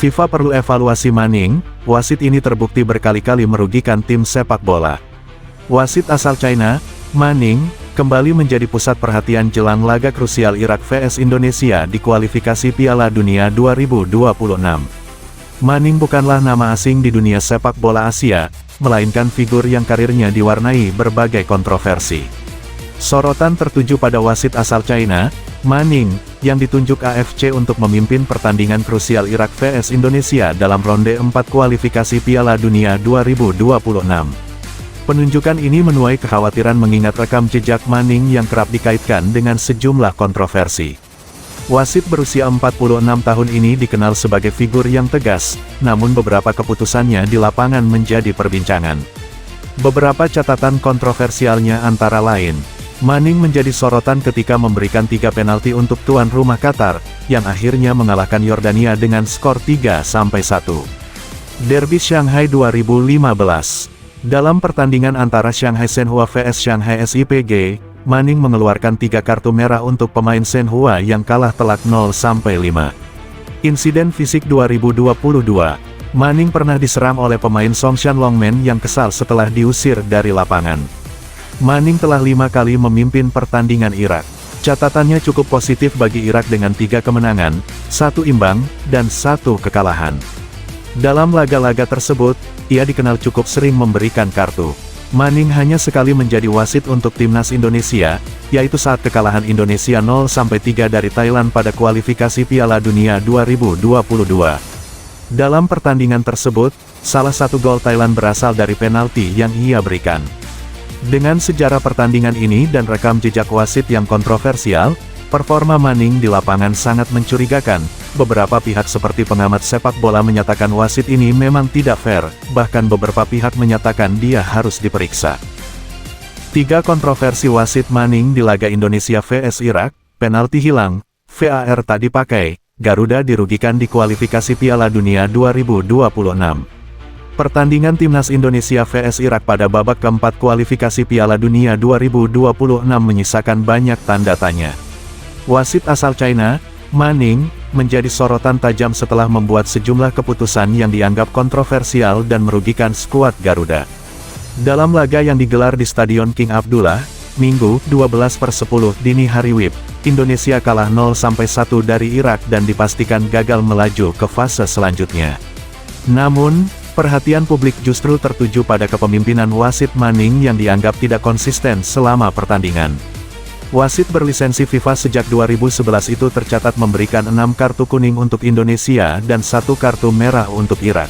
FIFA perlu evaluasi Manning, wasit ini terbukti berkali-kali merugikan tim sepak bola. Wasit asal China, Manning, kembali menjadi pusat perhatian jelang laga krusial Irak vs Indonesia di kualifikasi Piala Dunia 2026. Manning bukanlah nama asing di dunia sepak bola Asia, melainkan figur yang karirnya diwarnai berbagai kontroversi. Sorotan tertuju pada wasit asal China, Manning, yang ditunjuk AFC untuk memimpin pertandingan krusial Irak vs Indonesia dalam ronde 4 kualifikasi Piala Dunia 2026. Penunjukan ini menuai kekhawatiran mengingat rekam jejak Manning yang kerap dikaitkan dengan sejumlah kontroversi. Wasit berusia 46 tahun ini dikenal sebagai figur yang tegas, namun beberapa keputusannya di lapangan menjadi perbincangan. Beberapa catatan kontroversialnya antara lain, Manning menjadi sorotan ketika memberikan 3 penalti untuk tuan rumah Qatar, yang akhirnya mengalahkan Yordania dengan skor 3-1. Derby Shanghai 2015. Dalam pertandingan antara Shanghai Shenhua vs Shanghai SIPG, Manning mengeluarkan 3 kartu merah untuk pemain Shenhua yang kalah telak 0-5. Insiden fisik 2022. Manning pernah diserang oleh pemain Songshan Longmen yang kesal setelah diusir dari lapangan. Manning telah 5 kali memimpin pertandingan Irak. Catatannya cukup positif bagi Irak dengan 3 kemenangan, 1 imbang, dan 1 kekalahan. Dalam laga-laga tersebut, ia dikenal cukup sering memberikan kartu. Manning hanya sekali menjadi wasit untuk timnas Indonesia, yaitu saat kekalahan Indonesia 0-3 dari Thailand pada kualifikasi Piala Dunia 2022. Dalam pertandingan tersebut, salah satu gol Thailand berasal dari penalti yang ia berikan. Dengan sejarah pertandingan ini dan rekam jejak wasit yang kontroversial, performa Manning di lapangan sangat mencurigakan. Beberapa pihak seperti pengamat sepak bola menyatakan wasit ini memang tidak fair, bahkan beberapa pihak menyatakan dia harus diperiksa. 3 kontroversi wasit Manning di laga Indonesia vs Irak, penalti hilang, VAR tak dipakai, Garuda dirugikan di kualifikasi Piala Dunia 2026. Pertandingan timnas Indonesia vs Irak pada babak keempat kualifikasi Piala Dunia 2026 menyisakan banyak tanda tanya. Wasit asal China, Manning, menjadi sorotan tajam setelah membuat sejumlah keputusan yang dianggap kontroversial dan merugikan skuad Garuda. Dalam laga yang digelar di Stadion King Abdullah, Minggu, 12/10 dini hari WIB, Indonesia kalah 0-1 dari Irak dan dipastikan gagal melaju ke fase selanjutnya. Namun, perhatian publik justru tertuju pada kepemimpinan wasit Manning yang dianggap tidak konsisten selama pertandingan. Wasit berlisensi FIFA sejak 2011 itu tercatat memberikan 6 kartu kuning untuk Indonesia dan 1 kartu merah untuk Irak.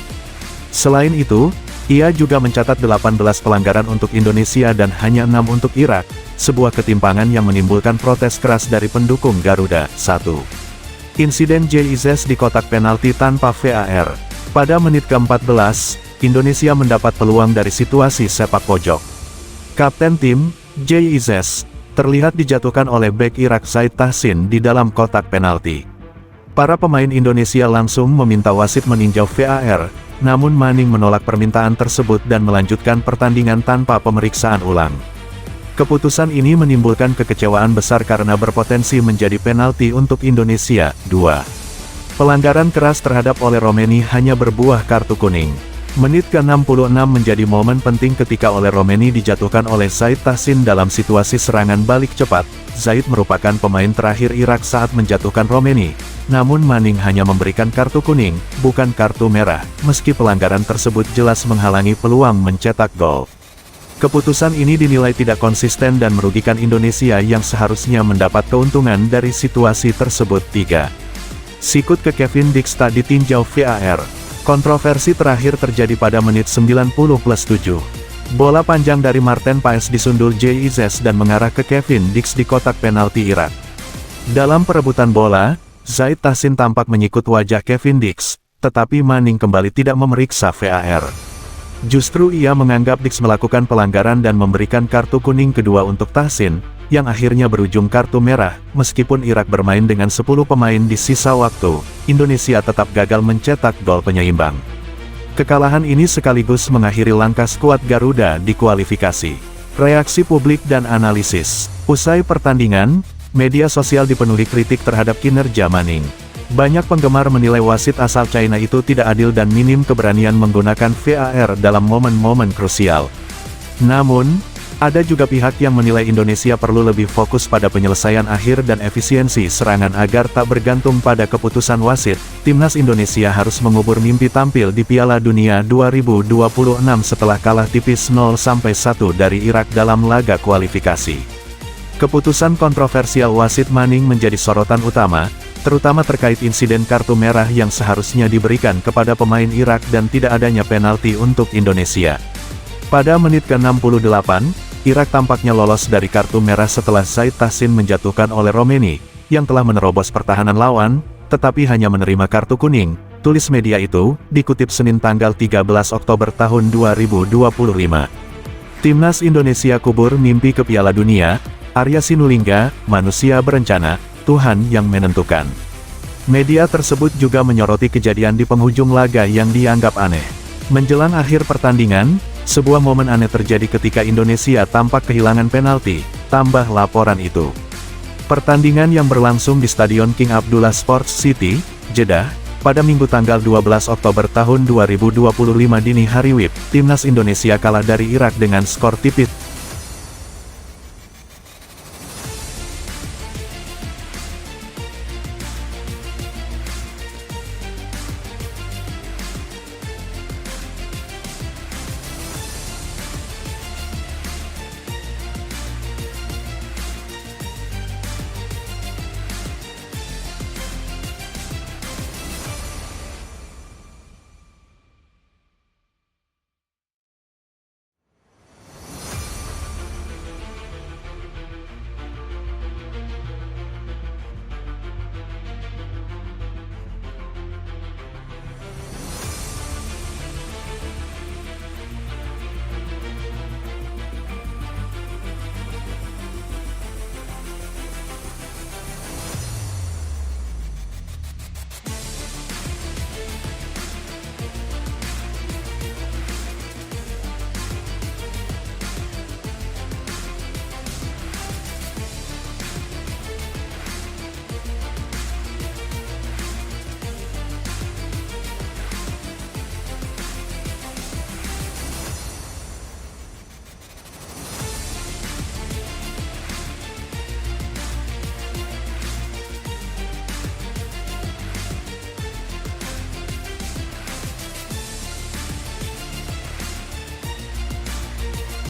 Selain itu, ia juga mencatat 18 pelanggaran untuk Indonesia dan hanya 6 untuk Irak, sebuah ketimpangan yang menimbulkan protes keras dari pendukung Garuda. 1. Insiden JIZS di kotak penalti tanpa VAR. Pada menit ke-14, Indonesia mendapat peluang dari situasi sepak pojok. Kapten tim, JIZS, terlihat dijatuhkan oleh bek Irak Zaid Tahsin di dalam kotak penalti. Para pemain Indonesia langsung meminta wasit meninjau VAR, namun Manning menolak permintaan tersebut dan melanjutkan pertandingan tanpa pemeriksaan ulang. Keputusan ini menimbulkan kekecewaan besar karena berpotensi menjadi penalti untuk Indonesia. 2. Pelanggaran keras terhadap Ole Romeni hanya berbuah kartu kuning. Menit ke-66 menjadi momen penting ketika Ole Romeni dijatuhkan oleh Zaid Tahsin dalam situasi serangan balik cepat. Zaid merupakan pemain terakhir Irak saat menjatuhkan Romeni, namun Manning hanya memberikan kartu kuning, bukan kartu merah, meski pelanggaran tersebut jelas menghalangi peluang mencetak gol. Keputusan ini dinilai tidak konsisten dan merugikan Indonesia yang seharusnya mendapat keuntungan dari situasi tersebut. 3. Sikut ke Kevin Dix tak ditinjau VAR. Kontroversi terakhir terjadi pada menit 90+7. Bola panjang dari Marten Paes disundul JIZS dan mengarah ke Kevin Dix di kotak penalti Irak. Dalam perebutan bola, Zaid Tahsin tampak menyikut wajah Kevin Dix, tetapi Manning kembali tidak memeriksa VAR. Justru ia menganggap Dix melakukan pelanggaran dan memberikan kartu kuning kedua untuk Tahsin, yang akhirnya berujung kartu merah. Meskipun Irak bermain dengan 10 pemain di sisa waktu, Indonesia tetap gagal mencetak gol penyeimbang. Kekalahan ini sekaligus mengakhiri langkah skuad Garuda di kualifikasi. Reaksi publik dan analisis. Usai pertandingan, media sosial dipenuhi kritik terhadap kinerja Manning. Banyak penggemar menilai wasit asal China itu tidak adil dan minim keberanian menggunakan VAR dalam momen-momen krusial. Namun, ada juga pihak yang menilai Indonesia perlu lebih fokus pada penyelesaian akhir dan efisiensi serangan agar tak bergantung pada keputusan wasit. Timnas Indonesia harus mengubur mimpi tampil di Piala Dunia 2026 setelah kalah tipis 0-1 dari Irak dalam laga kualifikasi. Keputusan kontroversial wasit Manning menjadi sorotan utama, terutama terkait insiden kartu merah yang seharusnya diberikan kepada pemain Irak dan tidak adanya penalti untuk Indonesia. Pada menit ke-68, Irak tampaknya lolos dari kartu merah setelah Zaid Tahsin menjatuhkan oleh Romeni, yang telah menerobos pertahanan lawan, tetapi hanya menerima kartu kuning, tulis media itu, dikutip Senin tanggal 13 Oktober tahun 2025. Timnas Indonesia kubur mimpi ke Piala Dunia, Arya Sinulinga, manusia berencana, Tuhan yang menentukan. Media tersebut juga menyoroti kejadian di penghujung laga yang dianggap aneh. Menjelang akhir pertandingan, sebuah momen aneh terjadi ketika Indonesia tampak kehilangan penalti, tambah laporan itu. Pertandingan yang berlangsung di Stadion King Abdullah Sports City, Jeddah, pada Minggu tanggal 12 Oktober tahun 2025 dini hari WIB, Timnas Indonesia kalah dari Irak dengan skor tipis